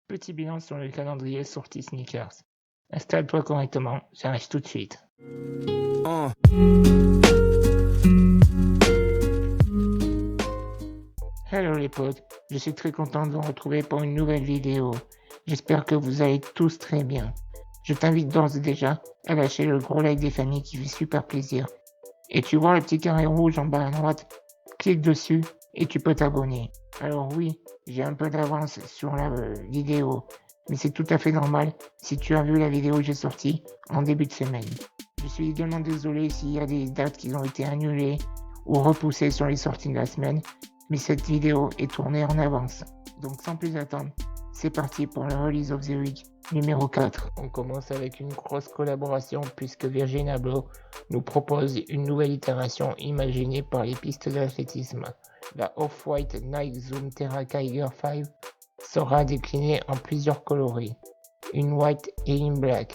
Petit bilan sur le calendrier sortie sneakers. Installe-toi correctement, j'arrive tout de suite. Hello les potes, je suis très content de vous retrouver pour une nouvelle vidéo. J'espère que vous allez tous très bien. Je t'invite d'ores et déjà à lâcher le gros like des familles qui fait super plaisir. Et tu vois le petit carré rouge en bas à droite, clique dessus et tu peux t'abonner. Alors oui, j'ai un peu d'avance sur la vidéo, mais c'est tout à fait normal si tu as vu la vidéo que j'ai sortie en début de semaine. Je suis également désolé s'il y a des dates qui ont été annulées ou repoussées sur les sorties de la semaine, mais cette vidéo est tournée en avance. Donc sans plus attendre, c'est parti pour le Release of the Week numéro 4. On commence avec une grosse collaboration puisque Virgin Abloh nous propose une nouvelle itération imaginée par les pistes d'athlétisme. La Off-White Nike Zoom Terra Kiger 5 sera déclinée en plusieurs coloris, une white et une black.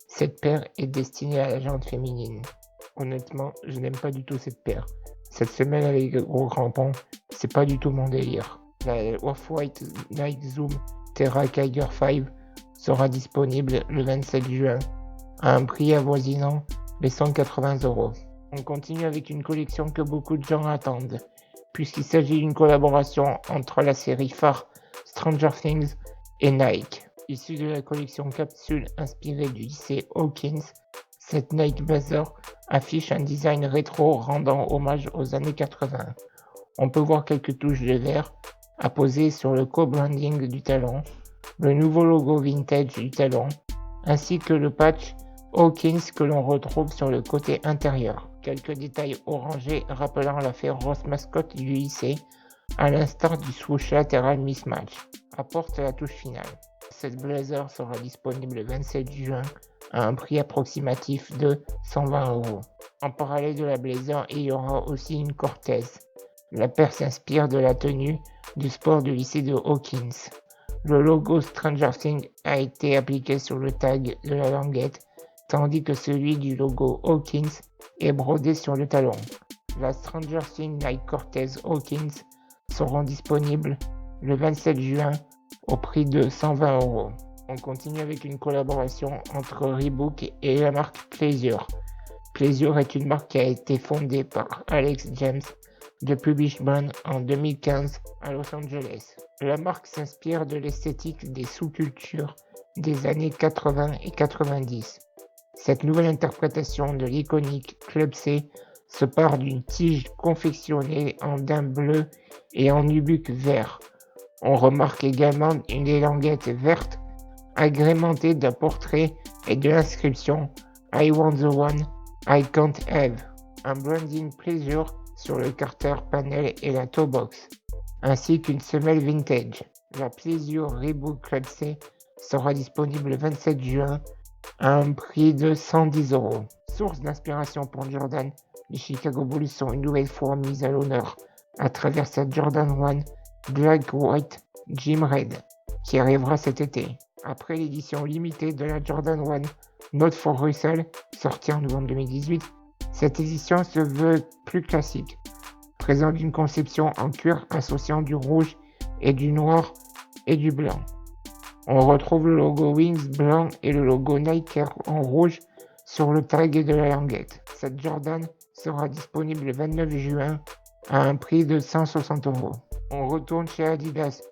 Cette paire est destinée à la jante féminine. Honnêtement, je n'aime pas du tout cette paire. Cette semelle avec gros crampons, c'est pas du tout mon délire. La Off-White Nike Zoom Terra Kiger 5 sera disponible le 27 juin à un prix avoisinant les 180€. On continue avec une collection que beaucoup de gens attendent, puisqu'il s'agit d'une collaboration entre la série phare Stranger Things et Nike. Issue de la collection capsule inspirée du lycée Hawkins, cette Nike Blazer affiche un design rétro rendant hommage aux années 80. On peut voir quelques touches de vert apposées sur le co-branding du talon, le nouveau logo vintage du talon, ainsi que le patch Hawkins que l'on retrouve sur le côté intérieur. Quelques détails orangés rappelant la féroce mascotte du lycée, à l'instar du swoosh latéral mismatch, apportent la touche finale. Cette blazer sera disponible le 27 juin à un prix approximatif de 120€. En parallèle de la blazer, il y aura aussi une Cortez. La paire s'inspire de la tenue du sport du lycée de Hawkins. Le logo Stranger Things a été appliqué sur le tag de la languette, tandis que celui du logo Hawkins est brodé sur le talon. La Stranger Things Nike Cortez Hawkins seront disponibles le 27 juin au prix de 120€. On continue avec une collaboration entre Reebok et la marque Pleasure. Pleasure est une marque qui a été fondée par Alex James de Publish Brand en 2015 à Los Angeles. La marque s'inspire de l'esthétique des sous-cultures des années 80 et 90. Cette nouvelle interprétation de l'iconique Club C se part d'une tige confectionnée en daim bleu et en nubuck vert. On remarque également une languette verte agrémentée d'un portrait et de l'inscription I want the one I can't have. Un branding Pleasure sur le carter panel et la toe box, ainsi qu'une semelle vintage. La Pleasure Reebok Club C sera disponible le 27 juin à un prix de 110€. Source d'inspiration pour Jordan, les Chicago Bulls sont une nouvelle fois mis à l'honneur à travers cette Jordan 1 Black White Gym Red qui arrivera cet été. Après l'édition limitée de la Jordan 1 Not for Resale sortie en novembre 2018, cette édition se veut plus classique, présente une conception en cuir associant du rouge et du noir et du blanc. On retrouve le logo Wings blanc et le logo Nike en rouge sur le tag de la languette. Cette Jordan sera disponible le 29 juin à un prix de 160€. On retourne chez Adidas,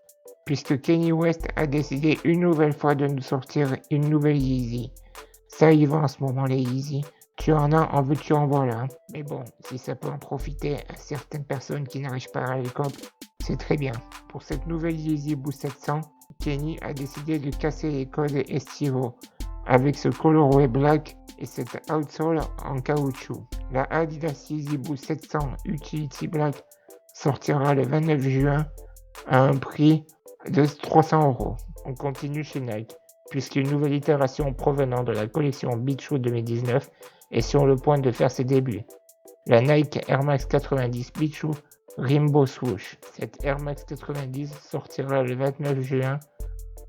puisque Kanye West a décidé une nouvelle fois de nous sortir une nouvelle Yeezy. Ça y va en ce moment les Yeezy. Tu en as, en veux-tu, en voilà. Mais bon, si ça peut en profiter à certaines personnes qui n'arrivent pas à les cop, c'est très bien. Pour cette nouvelle Yeezy Boost 700, Kenny a décidé de casser les codes estivaux avec ce colorway black et cette outsole en caoutchouc. La Adidas Yeezy Boost 700 Utility Black sortira le 29 juin à un prix de 300€. On continue chez Nike, puisqu'une nouvelle itération provenant de la collection Beach Shoe 2019 est sur le point de faire ses débuts. La Nike Air Max 90 Beach Shoe Rainbow Swoosh. Cette Air Max 90 sortira le 29 juin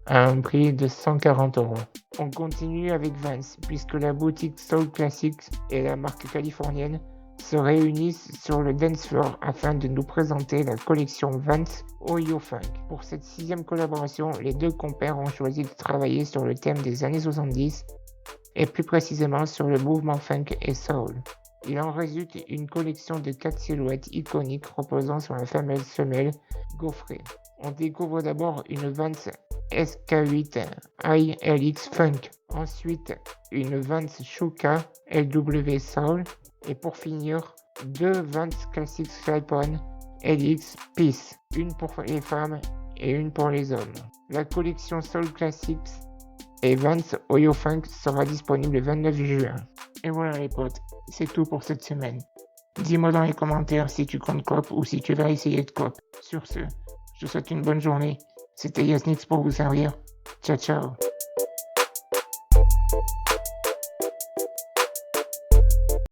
à un prix de 140€. On continue avec Vans, puisque la boutique Soul Classics et la marque californienne se réunissent sur le dance floor afin de nous présenter la collection Vans Oyo Funk. Pour cette 6e collaboration, les deux compères ont choisi de travailler sur le thème des années 70 et plus précisément sur le mouvement funk et soul. Il en résulte une collection de 4 silhouettes iconiques reposant sur la fameuse semelle gaufrée. On découvre d'abord une Vans SK8 ILX Funk, ensuite une Vans Shuka LW Soul et pour finir 2 Vans Classics Slip-On LX Peace, une pour les femmes et une pour les hommes. La collection Soul Classics et Vans Oyo Funk sera disponible le 29 juin. Et voilà les potes, c'est tout pour cette semaine. Dis-moi dans les commentaires si tu comptes cop ou si tu vas essayer de cop. Sur ce, je te souhaite une bonne journée. C'était Yasnix pour vous servir. Ciao ciao.